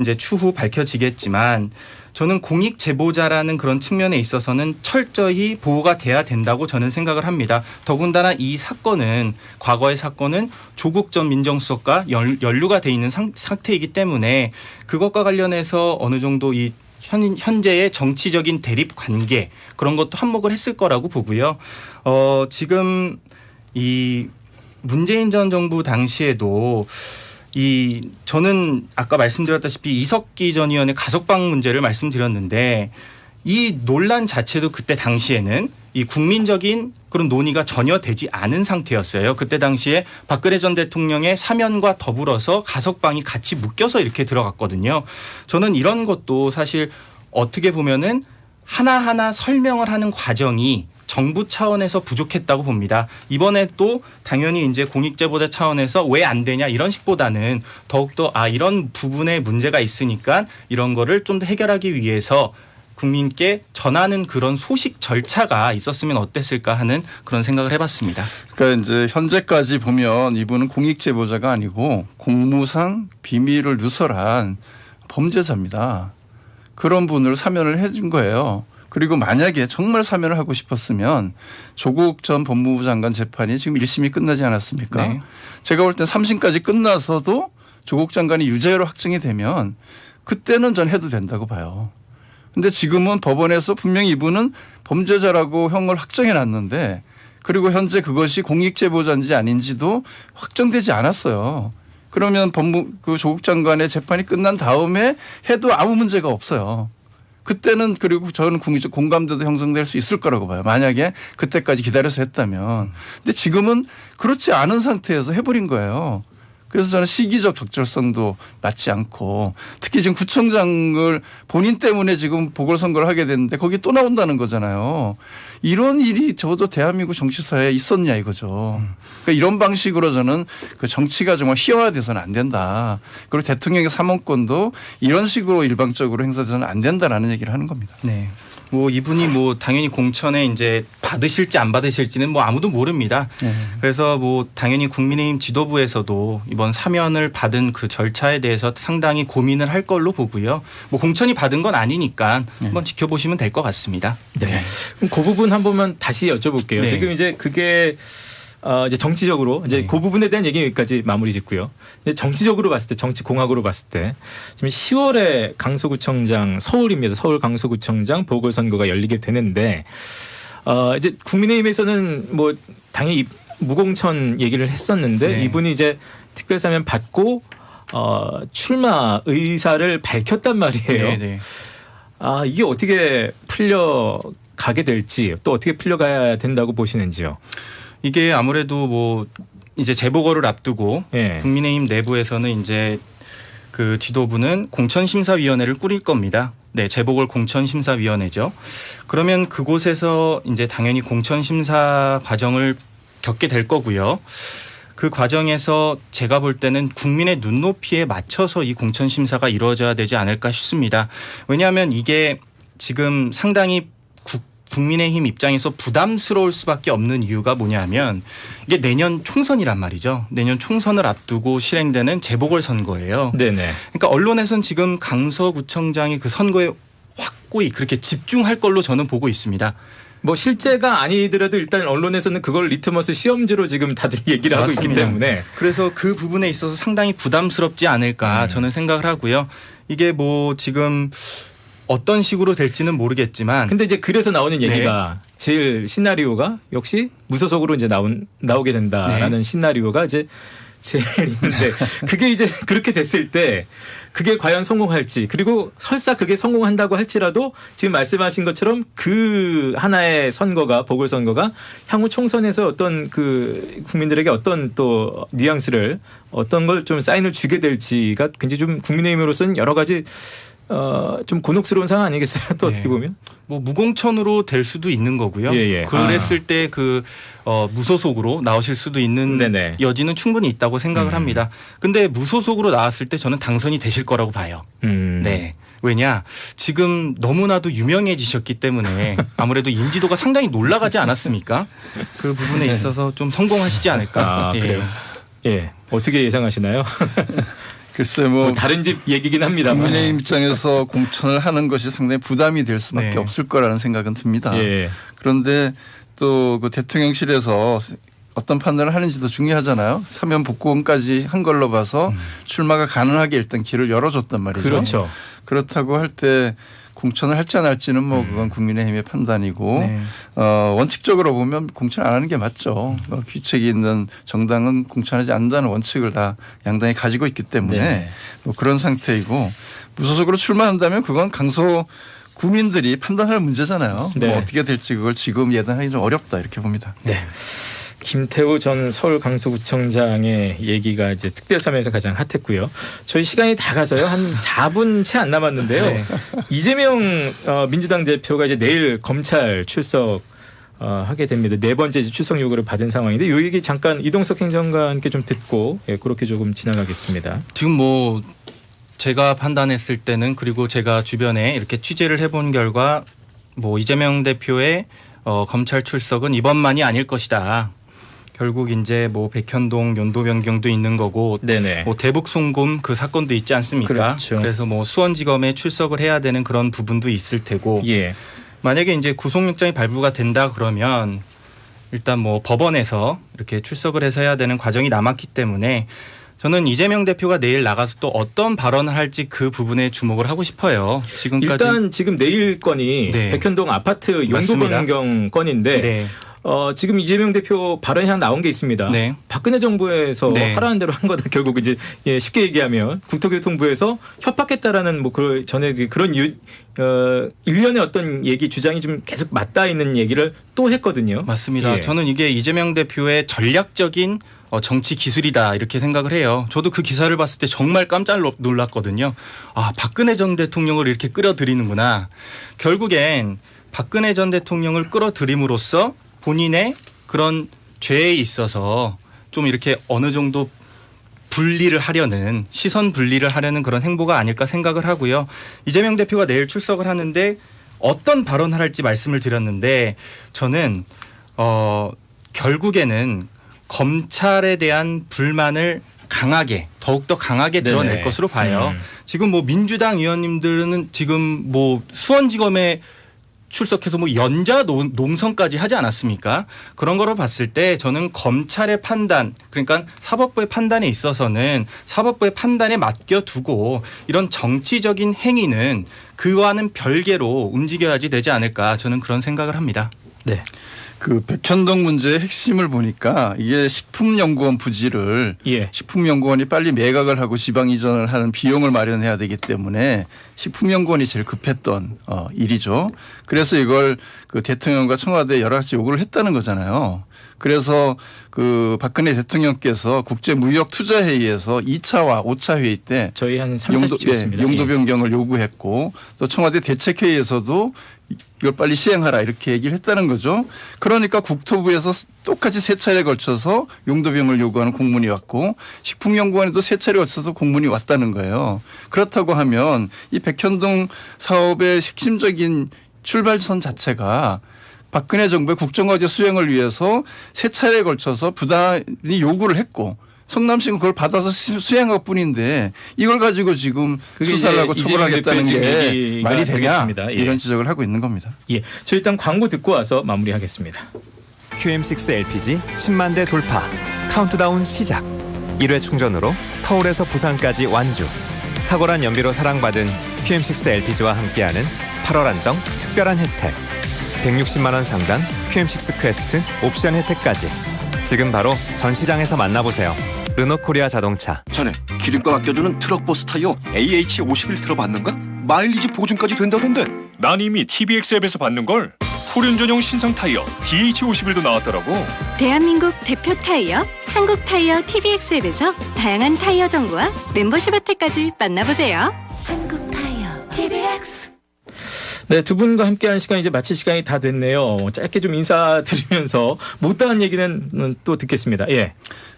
이제 추후 밝혀지겠지만 저는 공익제보자라는 그런 측면에 있어서는 철저히 보호가 돼야 된다고 저는 생각을 합니다. 더군다나 이 사건은 과거의 사건은 조국 전 민정수석과 연루가 돼 있는 상태이기 때문에 그것과 관련해서 어느 정도 이 현재의 정치적인 대립 관계 그런 것도 한몫을 했을 거라고 보고요. 지금 이 문재인 전 정부 당시에도 저는 아까 말씀드렸다시피 이석기 전 의원의 가석방 문제를 말씀드렸는데 이 논란 자체도 그때 당시에는 이 국민적인 그런 논의가 전혀 되지 않은 상태였어요. 그때 당시에 박근혜 전 대통령의 사면과 더불어서 가석방이 같이 묶여서 이렇게 들어갔거든요. 저는 이런 것도 사실 어떻게 보면은 하나하나 설명을 하는 과정이 정부 차원에서 부족했다고 봅니다. 이번에 또 당연히 이제 공익제보자 차원에서 왜 안 되냐 이런 식보다는 더욱더 이런 부분에 문제가 있으니까 이런 거를 좀 더 해결하기 위해서 국민께 전하는 그런 소식 절차가 있었으면 어땠을까 하는 그런 생각을 해봤습니다. 그러니까 이제 현재까지 보면 이분은 공익 제보자가 아니고 공무상 비밀을 누설한 범죄자입니다. 그런 분을 사면을 해준 거예요. 그리고 만약에 정말 사면을 하고 싶었으면 조국 전 법무부 장관 재판이 지금 1심이 끝나지 않았습니까? 네. 제가 볼 땐 3심까지 끝나서도 조국 장관이 유죄로 확정이 되면 그때는 전 해도 된다고 봐요. 근데 지금은 법원에서 분명히 이분은 범죄자라고 형을 확정해 놨는데 그리고 현재 그것이 공익제보자인지 아닌지도 확정되지 않았어요. 그러면 그 조국 장관의 재판이 끝난 다음에 해도 아무 문제가 없어요. 그때는 그리고 저는 국민적 공감대도 형성될 수 있을 거라고 봐요. 만약에 그때까지 기다려서 했다면. 근데 지금은 그렇지 않은 상태에서 해버린 거예요. 그래서 저는 시기적 적절성도 맞지 않고 특히 지금 구청장을 본인 때문에 지금 보궐선거를 하게 됐는데 거기 또 나온다는 거잖아요. 이런 일이 적어도 대한민국 정치사회에 있었냐 이거죠. 그러니까 이런 방식으로 저는 그 정치가 정말 희화화돼서는 안 된다. 그리고 대통령의 사면권도 이런 식으로 일방적으로 행사돼서는 안 된다라는 얘기를 하는 겁니다. 네. 뭐 이분이 뭐 당연히 공천에 이제 받으실지 안 받으실지는 뭐 아무도 모릅니다. 그래서 뭐 당연히 국민의힘 지도부에서도 이번 사면을 받은 그 절차에 대해서 상당히 고민을 할 걸로 보고요. 뭐 공천이 받은 건 아니니까 한번 지켜보시면 될 것 같습니다. 네. 그럼 그 부분 한 번만 다시 여쭤볼게요. 네. 지금 이제 그게 이제 정치적으로 이제 그 부분에 대한 얘기 여기까지 마무리 짓고요. 이제 정치적으로 봤을 때, 정치공학으로 봤을 때 지금 10월에 강서구청장 서울입니다. 서울 강서구청장 보궐선거가 열리게 되는데 이제 국민의힘에서는 뭐 당연히 무공천 얘기를 했었는데 이분이 이제 특별사면 받고 출마 의사를 밝혔단 말이에요. 이게 어떻게 풀려가게 될지 또 어떻게 풀려가야 된다고 보시는지요? 이게 아무래도 뭐 이제 재보궐을 앞두고 국민의힘 내부에서는 이제 그 지도부는 공천심사위원회를 꾸릴 겁니다. 네, 재보궐 공천심사위원회죠. 그러면 그곳에서 이제 당연히 공천심사 과정을 겪게 될 거고요. 그 과정에서 제가 볼 때는 국민의 눈높이에 맞춰서 이 공천심사가 이루어져야 되지 않을까 싶습니다. 왜냐하면 이게 지금 상당히 국민의힘 입장에서 부담스러울 수밖에 없는 이유가 뭐냐면 이게 내년 총선이란 말이죠. 내년 총선을 앞두고 실행되는 재보궐선거예요. 네네. 그러니까 언론에서는 지금 강서구청장이 그 선거에 확고히 그렇게 집중할 걸로 저는 보고 있습니다. 뭐 실제가 아니더라도 일단 언론에서는 그걸 리트머스 시험지로 지금 다들 얘기를 하고 있기 때문에 그래서 그 부분에 있어서 상당히 부담스럽지 않을까 저는 생각을 하고요. 이게 뭐 지금 어떤 식으로 될지는 모르겠지만 근데 이제 그래서 나오는 얘기가 제일 시나리오가 역시 무소속으로 이제 나오게 된다라는 시나리오가 이제 제일 있는데 그게 이제 그렇게 됐을 때 그게 과연 성공할지 그리고 설사 그게 성공한다고 할지라도 지금 말씀하신 것처럼 그 하나의 선거가 보궐선거가 향후 총선에서 어떤 그 국민들에게 어떤 또 뉘앙스를 어떤 걸 좀 사인을 주게 될지가 굉장히 좀 국민의힘으로서는 여러 가지 좀 곤혹스러운 상황 아니겠어요? 또 어떻게 보면 뭐 무공천으로 될 수도 있는 거고요. 그랬을 때 그 무소속으로 나오실 수도 있는 여지는 충분히 있다고 생각을 합니다. 근데 무소속으로 나왔을 때 저는 당선이 되실 거라고 봐요. 네. 왜냐 지금 너무나도 유명해지셨기 때문에 아무래도 인지도가 상당히 올라가지 않았습니까? 그 부분에 있어서 좀 성공하시지 않을까. 그래요. 예. 어떻게 예상하시나요? 글쎄 뭐 다른 집 얘기긴 합니다만 국민의힘 입장에서 공천을 하는 것이 상당히 부담이 될 수밖에 없을 거라는 생각은 듭니다. 그런데 또 그 대통령실에서 어떤 판단을 하는지도 중요하잖아요. 사면 복권까지 한 걸로 봐서 출마가 가능하게 일단 길을 열어줬단 말이죠. 그렇죠. 그렇다고 할 때 공천을 할지 안 할지는 뭐 그건 국민의힘의 판단이고 원칙적으로 보면 공천 안 하는 게 맞죠. 규칙이 있는 정당은 공천하지 않는다는 원칙을 다 양당이 가지고 있기 때문에 뭐 그런 상태이고 무소속으로 출마한다면 그건 강서 구민들이 판단할 문제잖아요. 뭐 어떻게 될지 그걸 지금 예단하기 좀 어렵다 이렇게 봅니다. 네. 김태우 전 서울 강서구청장의 얘기가 이제 특별사면에서 가장 핫했고요. 저희 시간이 다 가서요. 한 4분 채 안 남았는데요. 이재명 민주당 대표가 이제 내일 검찰 출석 하게 됩니다. 네 번째 출석 요구를 받은 상황인데 이 얘기 잠깐 이동석 행정관께 좀 듣고 그렇게 조금 지나가겠습니다. 지금 뭐 제가 판단했을 때는 그리고 제가 주변에 이렇게 취재를 해본 결과 뭐 이재명 대표의 검찰 출석은 이번만이 아닐 것이다. 결국 이제 뭐 백현동 연도 변경도 있는 거고 네네. 뭐 대북 송금 그 사건도 있지 않습니까? 그렇죠. 그래서 뭐 수원지검에 출석을 해야 되는 그런 부분도 있을 테고 예. 만약에 이제 구속영장이 발부가 된다 그러면 일단 뭐 법원에서 이렇게 출석을 해서 해야 되는 과정이 남았기 때문에 저는 이재명 대표가 내일 나가서 또 어떤 발언을 할지 그 부분에 주목을 하고 싶어요. 지금까지 일단 지금 내일 건이 네. 백현동 아파트 용도 맞습니다. 변경 건인데 네. 지금 이재명 대표 발언이 하나 나온 게 있습니다. 네. 박근혜 정부에서 네. 하라는 대로 한 거다. 결국 이제 쉽게 얘기하면 국토교통부에서 협박했다라는 뭐 그 전에 그런 일련의 어떤 얘기 주장이 좀 계속 맞닿아 있는 얘기를 또 했거든요. 맞습니다. 예. 저는 이게 이재명 대표의 전략적인 정치 기술이다 이렇게 생각을 해요. 저도 그 기사를 봤을 때 정말 깜짝 놀랐거든요. 아, 박근혜 전 대통령을 이렇게 끌어들이는구나. 결국엔 박근혜 전 대통령을 끌어들임으로써 본인의 그런 죄에 있어서 좀 이렇게 어느 정도 분리를 하려는 시선 분리를 하려는 그런 행보가 아닐까 생각을 하고요. 이재명 대표가 내일 출석을 하는데 어떤 발언을 할지 말씀을 드렸는데 저는 결국에는 검찰에 대한 불만을 더욱더 강하게 드러낼 네네. 것으로 봐요. 지금 뭐 민주당 의원님들은 지금 뭐 수원지검에 출석해서 뭐 연자 농성까지 하지 않았습니까? 그런 거로 봤을 때 저는 검찰의 판단, 그러니까 사법부의 판단에 있어서는 사법부의 판단에 맡겨두고 이런 정치적인 행위는 그와는 별개로 움직여야지 되지 않을까 저는 그런 생각을 합니다. 네. 그 백현동 문제의 핵심을 보니까 이게 식품연구원 부지를 식품연구원이 빨리 매각을 하고 지방 이전을 하는 비용을 마련해야 되기 때문에 식품연구원이 제일 급했던 일이죠. 그래서 이걸 그 대통령과 청와대에 여러 가지 요구를 했다는 거잖아요. 그래서 그 박근혜 대통령께서 국제무역투자회의에서 2차와 5차 회의 때 저희 한 3차 찍었습니다. 용도 변경을 요구했고 또 청와대 대책회의에서도 이걸 빨리 시행하라 이렇게 얘기를 했다는 거죠. 그러니까 국토부에서 똑같이 3차례에 걸쳐서 용도 변경을 요구하는 공문이 왔고 식품연구원에도 3차례에 걸쳐서 공문이 왔다는 거예요. 그렇다고 하면 이 백현동 사업의 핵심적인 출발선 자체가 박근혜 정부의 국정과제 수행을 위해서 3차례에 걸쳐서 부단히 요구를 했고 성남시는 그걸 받아서 수행할 뿐인데 이걸 가지고 지금 수사를 하고 처벌하겠다는 게 말이 되냐 이런 지적을 하고 있는 겁니다. 예, 저 일단 광고 듣고 와서 마무리하겠습니다. QM6 LPG 10만 대 돌파. 카운트다운 시작. 1회 충전으로 서울에서 부산까지 완주. 탁월한 연비로 사랑받은 QM6 LPG와 함께하는 8월 한정 특별한 혜택. 160만 원 상당 QM6 퀘스트 옵션 혜택까지. 지금 바로 전 시장에서 만나보세요. 르노코리아 자동차. 자네 기름값 아껴주는 트럭버스 타이어 AH51 들어봤는가? 마일리지 보증까지 된다던데. 난 이미 TBX 앱에서 받는걸. 후륜 전용 신상 타이어 DH51도 나왔더라고. 대한민국 대표 타이어 한국 타이어 TBX 앱에서 다양한 타이어 정보와 멤버십 혜택까지 만나보세요. 한국 타이어 TBX. 네, 두 분과 함께한 시간 이제 마칠 시간이 다 됐네요. 짧게 좀 인사드리면서 못다한 얘기는 또 듣겠습니다. 예.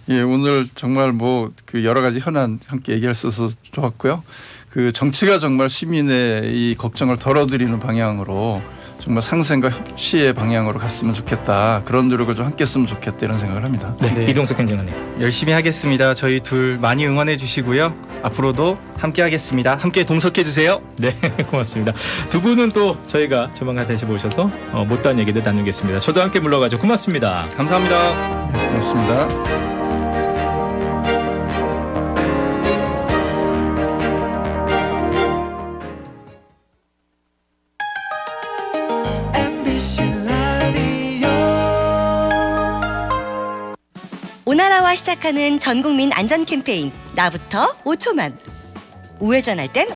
예, 오늘 정말 뭐 그 여러 가지 현안 함께 얘기할 수 있어서 좋았고요. 그 정치가 정말 시민의 이 걱정을 덜어드리는 방향으로 정말 상생과 협치의 방향으로 갔으면 좋겠다. 그런 노력을 좀 함께 했으면 좋겠다 이런 생각을 합니다. 네. 이동석 행정관님. 열심히 하겠습니다. 저희 둘 많이 응원해 주시고요. 앞으로도 함께 하겠습니다. 함께 동석해 주세요. 네, 고맙습니다. 두 분은 또 저희가 조만간 다시 모셔서 못다한 얘기들 나누겠습니다. 저도 함께 물러가죠. 고맙습니다. 감사합니다. 네, 고맙습니다. 오나라와 시작하는 전국민 안전 캠페인 나부터 5초만. 우회전할 땐